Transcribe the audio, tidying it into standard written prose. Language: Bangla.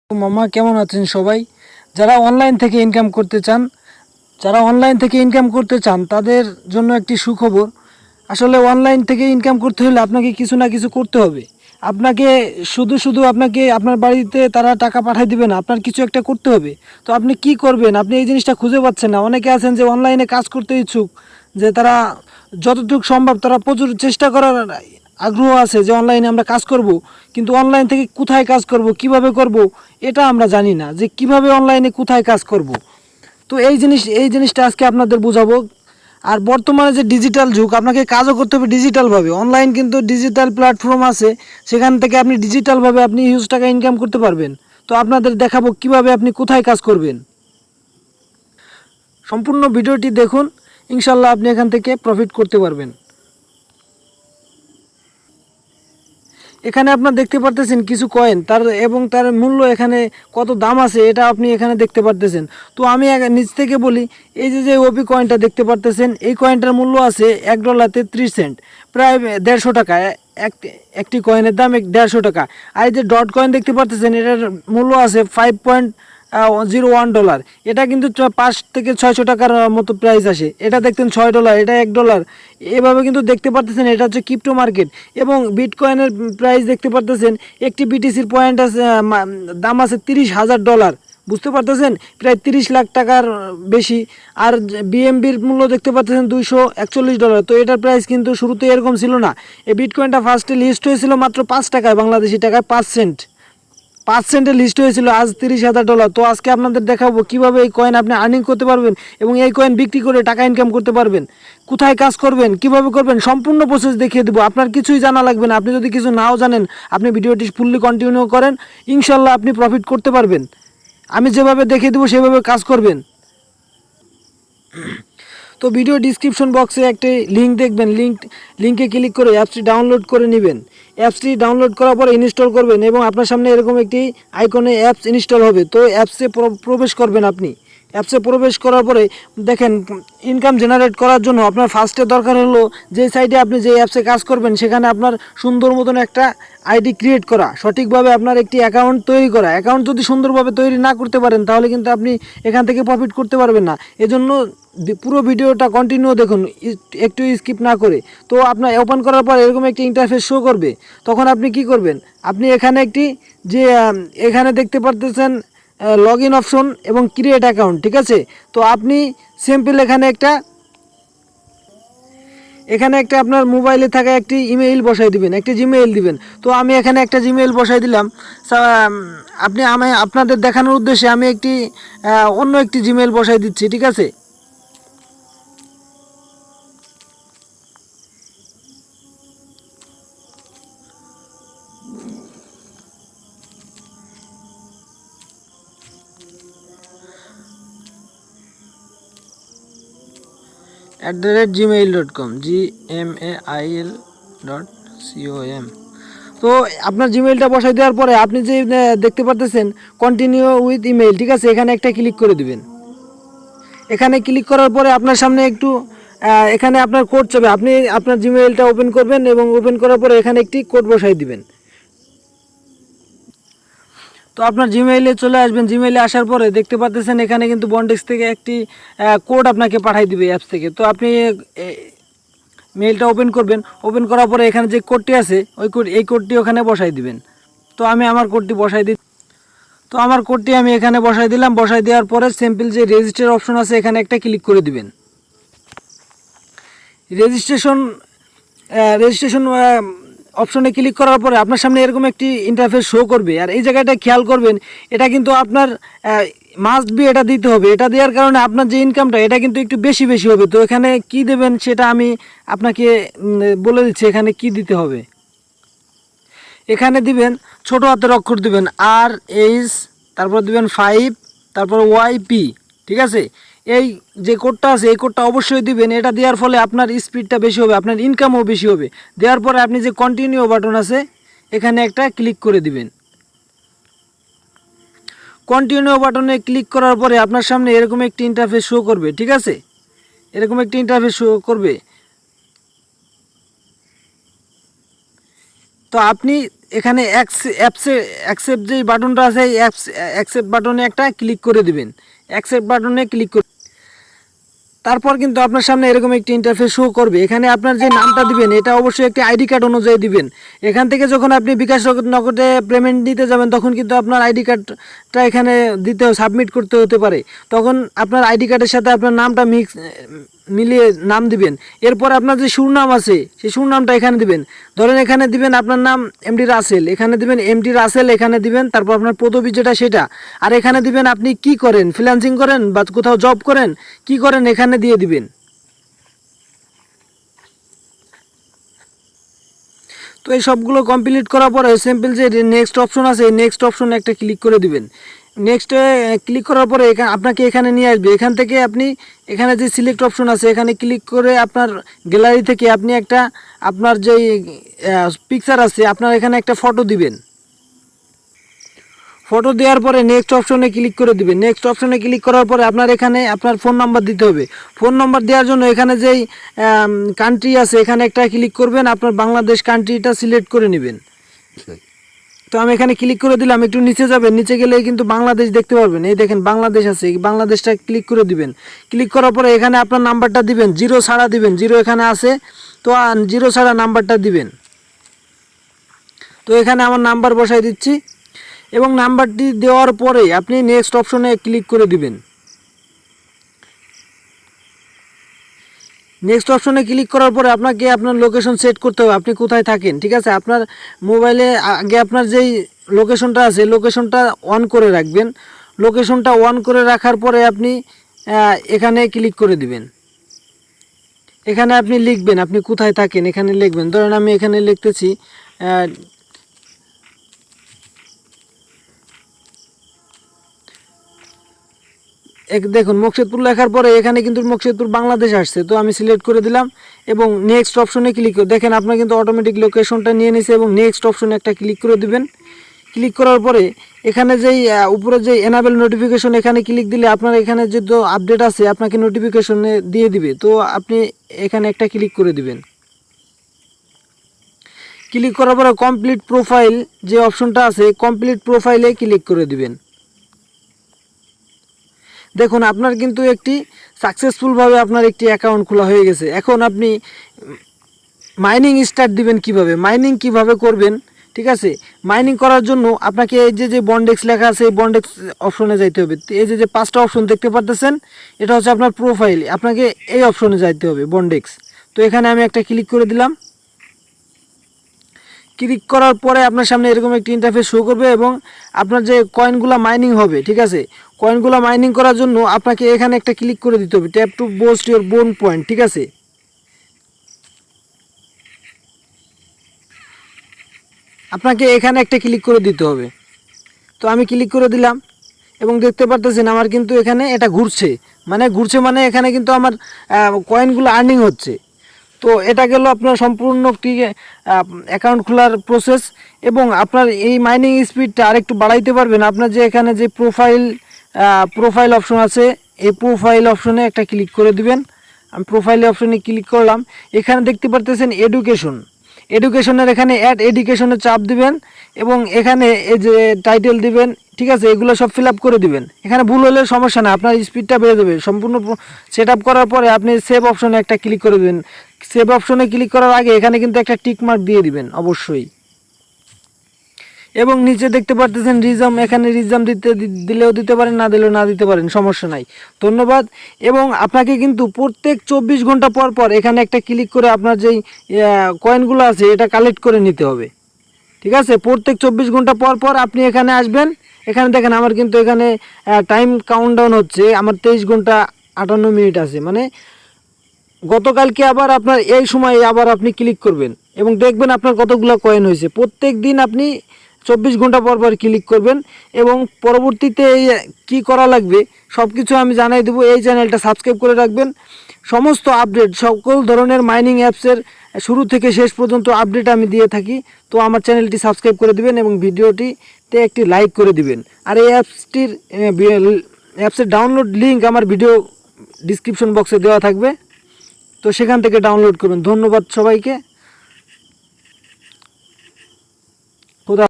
তো মামা কেমন আছেন সবাই? যারা অনলাইন থেকে ইনকাম করতে চান তাদের জন্য একটি সুখবর। আসলে অনলাইন থেকে ইনকাম করতে হলে আপনাকে কিছু না কিছু করতে হবে। আপনাকে শুধু আপনাকে আপনার বাড়িতে তারা টাকা পাঠিয়ে দিবে না, আপনার কিছু একটা করতে হবে। তো আপনি কি করবেন? আপনি এই জিনিসটা খুঁজে পাচ্ছেন না। অনেকে আছেন যে অনলাইনে কাজ করতে ইচ্ছুক, যে তারা যতটুকু সম্ভব তারা প্রচুর চেষ্টা করার আগ্রহ আছে যে অনলাইনে আমরা কাজ করব, কিন্তু অনলাইন থেকে কোথায় কাজ করব, কিভাবে করব, এটা আমরা জানি না যে কিভাবে অনলাইনে কোথায় কাজ করব। তো এই জিনিসটা আজকে আপনাদের বোঝাবো। আর বর্তমানে যে ডিজিটাল যুগ, আপনাকে কাজও করতে হবে ডিজিটালভাবে। অনলাইন কিন্তু ডিজিটাল প্ল্যাটফর্ম আছে, সেখান থেকে আপনি ডিজিটালভাবে আপনি হিউজ টাকা ইনকাম করতে পারবেন। তো আপনাদের দেখাবো কিভাবে আপনি কোথায় কাজ করবেন। সম্পূর্ণ ভিডিওটি দেখুন, ইনশাল্লাহ আপনি এখান থেকে প্রফিট করতে পারবেন। এখানে আপনার দেখতে পারতেছেন কিছু কয়েন, তার মূল্য এখানে কত দাম আছে এটা আপনি এখানে দেখতে পারতেছেন। তো আমি নিচ থেকে বলি, এই যে ওপি কয়েনটা দেখতে পারতেছেন, এই কয়েনটার মূল্য আছে $1.33, প্রায় 150 টাকা। একটি কয়েনের দাম 150 টাকা। আর এই যে ডট কয়েন দেখতে পারতেছেন, এটার মূল্য আছে $5.01। এটা কিন্তু 5 থেকে 600 টাকার মতো প্রাইস আসে। এটা দেখতেন $6, এটা $1। এভাবে কিন্তু দেখতে পারতেছেন এটা হচ্ছে ক্রিপ্টো মার্কেট। এবং বিটকয়েনের প্রাইস দেখতে পারতেছেন, একটি বিটিসির পয়েন্ট আছে, দাম আছে $30,000। বুঝতে পারতেছেন, প্রায় 30 লাখ টাকার বেশি। আর বিএমবির মূল্য দেখতে পাচ্ছেন $241। তো এটার প্রাইস কিন্তু শুরুতে এরকম ছিল না। এই বিটকয়েনটা ফার্স্টে লিস্ট হয়েছিল মাত্র 5 টাকায়, বাংলাদেশি টাকায় 5 সেন্টে লিস্ট হয়েছিল, আজ $30,000। তো আজকে আপনাদের দেখাবো কিভাবে এই কয়েন আপনি আর্নিং করতে পারবেন এবং এই কয়েন বিক্রি করে টাকা ইনকাম করতে পারবেন। কোথায় কাজ করবেন, কিভাবে করবেন, সম্পূর্ণ প্রসেস দেখিয়ে দেবো। আপনার কিছুই জানা লাগবে না। আপনি যদি কিছু নাও জানেন, আপনি ভিডিওটি ফুললি কন্টিনিউ করেন, ইনশাল্লাহ আপনি প্রফিট করতে পারবেন। আমি যেভাবে দেখিয়ে দেবো সেভাবে কাজ করবেন। তো ভিডিও ডিসক্রিপশন বক্সে একটি লিঙ্ক দেখবেন, লিঙ্কে ক্লিক করে অ্যাপসটি ডাউনলোড করে নেবেন। অ্যাপসটি ডাউনলোড করার পরে ইনস্টল করবেন এবং আপনার সামনে এরকম একটি আইকনে অ্যাপস ইনস্টল হবে। তো অ্যাপসে প্রবেশ করবেন। আপনি অ্যাপসে প্রবেশ করার পরে দেখেন, ইনকাম জেনারেট করার জন্য আপনার ফার্স্টে দরকার হলো যে সাইটে আপনি যে অ্যাপসে কাজ করবেন সেখানে আপনার সুন্দর মতন একটা আইডি ক্রিয়েট করা, সঠিকভাবে আপনার একটি অ্যাকাউন্ট তৈরি করা। অ্যাকাউন্ট যদি সুন্দরভাবে তৈরি না করতে পারেন তাহলে কিন্তু আপনি এখান থেকে প্রফিট করতে পারবেন না। এজন্য পুরো ভিডিওটা কন্টিনিউ দেখুন, একটু স্কিপ না করে। তো আপনার ওপেন করার পর এরকম একটি ইন্টারফেস শো করবে। তখন আপনি কি করবেন, আপনি এখানে একটি যে এখানে দেখতে পারতেছেন লগ ইন অপশন এবং ক্রিয়েট অ্যাকাউন্ট, ঠিক আছে। তো আপনি সিম্পল এখানে একটা আপনার মোবাইলে থাকা একটি ইমেইল বসাই দিবেন, একটি জিমেইল দিবেন। তো আমি এখানে একটা জিমেইল বসাই দিলাম। আপনাদের দেখানোর উদ্দেশ্যে আমি অন্য একটি জিমেইল বসাই দিচ্ছি, ঠিক আছে। @gmail.com, gmail.com। তো আপনার জিমেইলটা বসাই দেওয়ার পরে আপনি যে দেখতে পারতেছেন কন্টিনিউ উইথ ইমেইল, ঠিক আছে, এখানে একটা ক্লিক করে দিবেন। এখানে ক্লিক করার পরে আপনার সামনে এখানে আপনার কোড চাবে। আপনি আপনার জিমেইলটা ওপেন করবেন এবং ওপেন করার পরে এখানে একটি কোড বসাই দিবেন। তো আপনার জিমেইলে চলে আসবেন। জিমেইলে আসার পরে দেখতে পাচ্ছেন এখানে কিন্তু বন্ডেক্স থেকে একটি কোড আপনাকে পাঠাই দিবে অ্যাপস থেকে। তো আপনি মেইলটা ওপেন করবেন। ওপেন করার পরে এখানে যে কোডটি আছে এই কোডটি ওখানে বসাই দিবেন। তো আমি আমার কোডটি বসাই দিই। তো আমার কোডটি আমি এখানে বসাই দিলাম। বসাই দেওয়ার পরে সিম্পল যে রেজিস্টার অপশন আছে এখানে একটা ক্লিক করে দিবেন। রেজিস্ট্রেশন অপশনে ক্লিক করার পরে আপনার সামনে এরকম একটি ইন্টারফেস শো করবে। আর এই জায়গাটা খেয়াল করবেন, এটা কিন্তু আপনার মাস্ট বি এটা দিতে হবে। এটা দেওয়ার কারণে আপনার যে ইনকামটা এটা কিন্তু একটু বেশি হবে। তো এখানে কি দেবেন সেটা আমি আপনাকে বলে দিচ্ছি এখানে কি দিতে হবে। এখানে দিবেন ছোট হাতের অক্ষর দিবেন RH, তারপর দিবেন 5, তারপর YP, ঠিক আছে। এই যে কোডটা আছে এই কোডটা অবশ্যই দিবেন। এটা দেওয়ার ফলে আপনার স্পিডটা বেশি হবে, আপনার ইনকামও বেশি হবে। দেওয়ার পরে আপনি যে কন্টিনিউ বাটন আছে এখানে একটা ক্লিক করে দিবেন। কন্টিনিউ বাটনে ক্লিক করার পরে আপনার সামনে এরকম একটি ইন্টারফেস শো করবে, ঠিক আছে। এরকম একটি ইন্টারফেস শো করবে। তো আপনি এখানে অ্যাকসেপ্ট যেই বাটনটা আছে এই অ্যাকসেপ্ট বাটনে একটা ক্লিক করে দিবেন। অ্যাকসেপ্ট বাটনে ক্লিক করে তারপর কিন্তু আপনার সামনে এরকম একটি ইন্টারফেস শো করবে। এখানে আপনার যে নামটা দিবেন এটা অবশ্যই একটি আইডি কার্ড অনুযায়ী দিবেন। এখান থেকে যখন আপনি বিকাশ নগদে পেমেন্ট দিতে যাবেন তখন কিন্তু আপনার আইডি কার্ডটা এখানে দিতে সাবমিট করতে হতে পারে। তখন আপনার আইডি কার্ডের সাথে আপনার নামটা মিলিয়ে নাম দিবেন। এরপর আপনার যে সুরনাম আছে সেই সুরনামটা এখানে দিবেন। ধরেন এখানে দিবেন আপনার নাম এমডি রাসেল, এখানে দিবেন এমডি রাসেল, এখানে দিবেন তারপর আপনার পদবি যেটা সেটা, আর এখানে দিবেন আপনি কি করেন, ফ্রিল্যান্সিং করেন বা কোথাও জব করেন, কি করেন এখানে দিয়ে দিবেন। তো এই সবগুলো কমপ্লিট করার পরে সিম্পল যে নেক্সট অপশন আছে এই নেক্সট অপশনে একটা ক্লিক করে দিবেন। নেক্সটে ক্লিক করার পরে আপনাকে এখানে নিয়ে আসবে। এখান থেকে আপনি এখানে যে সিলেক্ট অপশন আছে এখানে ক্লিক করে আপনার গ্যালারি থেকে আপনি একটা আপনার যেই পিকচার আছে আপনার এখানে একটা ফটো দিবেন। ফটো দেওয়ার পরে নেক্সট অপশনে ক্লিক করে দিবেন। নেক্সট অপশনে ক্লিক করার পরে আপনার এখানে আপনার ফোন নাম্বার দিতে হবে। ফোন নাম্বার দেওয়ার জন্য এখানে যেই কান্ট্রি আছে এখানে একটা ক্লিক করবেন, আপনার বাংলাদেশ কান্ট্রিটা সিলেক্ট করে নেবেন। তো আমি এখানে ক্লিক করে দিলাম। একটু নিচে যাবেন, নিচে গেলেই কিন্তু বাংলাদেশ দেখতে পারবেন। এই দেখেন বাংলাদেশ আছে, এই বাংলাদেশটা ক্লিক করে দিবেন। ক্লিক করার পরে এখানে আপনার নাম্বারটা দিবেন, জিরো ছাড়া দিবেন, জিরো এখানে আছে তো জিরো ছাড়া নাম্বারটা দিবেন। তো এখানে আমার নাম্বার বসাই দিচ্ছি এবং নাম্বারটি দেওয়ার পরে আপনি নেক্সট অপশনে ক্লিক করে দিবেন। নেক্সট অপশনে ক্লিক করার পরে আপনাকে আপনার লোকেশন সেট করতে হবে, আপনি কোথায় থাকেন। ঠিক আছে, আপনার মোবাইলে আগে আপনার যেই লোকেশনটা আছে লোকেশনটা অন করে রাখবেন। লোকেশনটা অন করে রাখার পরে আপনি এখানে ক্লিক করে দিবেন। এখানে আপনি লিখবেন আপনি কোথায় থাকেন, এখানে লিখবেন। ধরেন আমি এখানে লিখতেছি দেখুন মুকশেদপুর লেখার পরে এখানে কিন্তু মুকশেদপুর বাংলাদেশ আসছে, তো আমি সিলেক্ট করে দিলাম এবং নেক্সট অপশনে ক্লিক করে দেখেন আপনার কিন্তু অটোমেটিক লোকেশনটা নিয়ে নিছে এবং নেক্সট অপশনে একটা ক্লিক করে দিবেন। ক্লিক করার পরে এখানে যেই উপরে যে এনাবেল নোটিফিকেশন এখানে ক্লিক দিলে আপনার এখানে যে আপডেট আছে আপনাকে নোটিফিকেশনে দিয়ে দিবে, তো আপনি এখানে একটা ক্লিক করে দিবেন। ক্লিক করার পরে কমপ্লিট প্রোফাইল যে অপশনটা আছে কমপ্লিট প্রোফাইলে ক্লিক করে দিবেন। দেখুন আপনার কিন্তু একটি সাকসেসফুলভাবে আপনার একটি অ্যাকাউন্ট খোলা হয়ে গেছে। এখন আপনি মাইনিং স্টার্ট দিবেন কিভাবে, মাইনিং কিভাবে করবেন। ঠিক আছে, মাইনিং করার জন্য আপনাকে এই যে বন্ডেক্স লেখা আছে এই বন্ডেক্স অপশনে যাইতে হবে। এই যে পাঁচটা অপশন দেখতে পারতেছেন এটা হচ্ছে আপনার প্রোফাইল, আপনাকে এই অপশনে যাইতে হবে বন্ডেক্স। তো এখানে আমি একটা ক্লিক করে দিলাম। ক্লিক করার পরে আপনার সামনে এরকম একটি ইন্টারফেস শো করবে এবং আপনার যে কয়েনগুলো মাইনিং হবে, ঠিক আছে, কয়েনগুলো মাইনিং করার জন্য আপনাকে এখানে একটা ক্লিক করে দিতে হবে, ট্যাপ টু বুস্ট ইওর বোন পয়েন্ট। ঠিক আছে, আপনাকে এখানে একটা ক্লিক করে দিতে হবে। তো আমি ক্লিক করে দিলাম এবং দেখতে পারতেছেন আমার কিন্তু এখানে এটা ঘুরছে মানে এখানে কিন্তু আমার কয়েনগুলো আর্নিং হচ্ছে। তো এটা গেল আপনার সম্পূর্ণ অ্যাকাউন্ট খোলার প্রসেস এবং আপনার এই মাইনিং স্পিডটা আরেকটু বাড়াইতে পারবেন। আপনার যে এখানে যে প্রোফাইল অপশন আছে এই প্রোফাইল অপশনে একটা ক্লিক করে দিবেন। আমি প্রোফাইল অপশনে ক্লিক করলাম। এখানে দেখতে পারতেছেন এডুকেশনের এখানে অ্যাড এডুকেশনে চাপ দিবেন এবং এখানে এই যে টাইটেল দিবেন। ঠিক আছে, এগুলো সব ফিল আপ করে দিবেন। এখানে ভুল হলে সমস্যা না, আপনার স্পিডটা বেড়ে যাবে। সম্পূর্ণ সেট আপ করার পরে আপনি সেভ অপশনে একটা ক্লিক করে দেবেন। সেভ অপশনে ক্লিক করার আগে এখানে কিন্তু একটা টিক মার্ক দিয়ে দিবেন অবশ্যই। এবং নিচে দেখতে পারতেছেন রিজম, এখানে রিজম দিলেও দিতে পারেন, না দিলেও না দিতে পারেন, সমস্যা নাই। ধন্যবাদ। এবং আপনাকে কিন্তু প্রত্যেক 24 ঘন্টা পর পর এখানে একটা ক্লিক করে আপনার যেই কয়েনগুলো আছে এটা কালেক্ট করে নিতে হবে। ঠিক আছে, প্রত্যেক 24 ঘন্টা পর পর আপনি এখানে আসবেন। এখানে দেখেন আমার কিন্তু এখানে টাইম কাউন্টডাউন হচ্ছে, আমার 23 ঘন্টা 58 মিনিট আছে। মানে গতকালকে আবার আপনার এই সময়ে আবার আপনি ক্লিক করবেন এবং দেখবেন আপনার কতগুলো কয়েন হয়েছে। প্রত্যেক দিন আপনি 24 ঘন্টা পর পর ক্লিক করবেন এবং পরবর্তীতে এই কী করা লাগবে সব কিছু আমি জানাই দেবো। এই চ্যানেলটা সাবস্ক্রাইব করে রাখবেন। সমস্ত আপডেট সকল ধরনের মাইনিং অ্যাপসের শুরু থেকে শেষ পর্যন্ত আপডেট আমি দিয়ে থাকি। তো আমার চ্যানেলটি সাবস্ক্রাইব করে দিবেন এবং ভিডিওটিতে একটি লাইক করে দিবেন। আর এই অ্যাপসের ডাউনলোড লিঙ্ক আমার ভিডিও ডিসক্রিপশন বক্সে দেওয়া থাকবে, তো সেখান থেকে ডাউনলোড করবেন। ধন্যবাদ সবাইকে। খোদা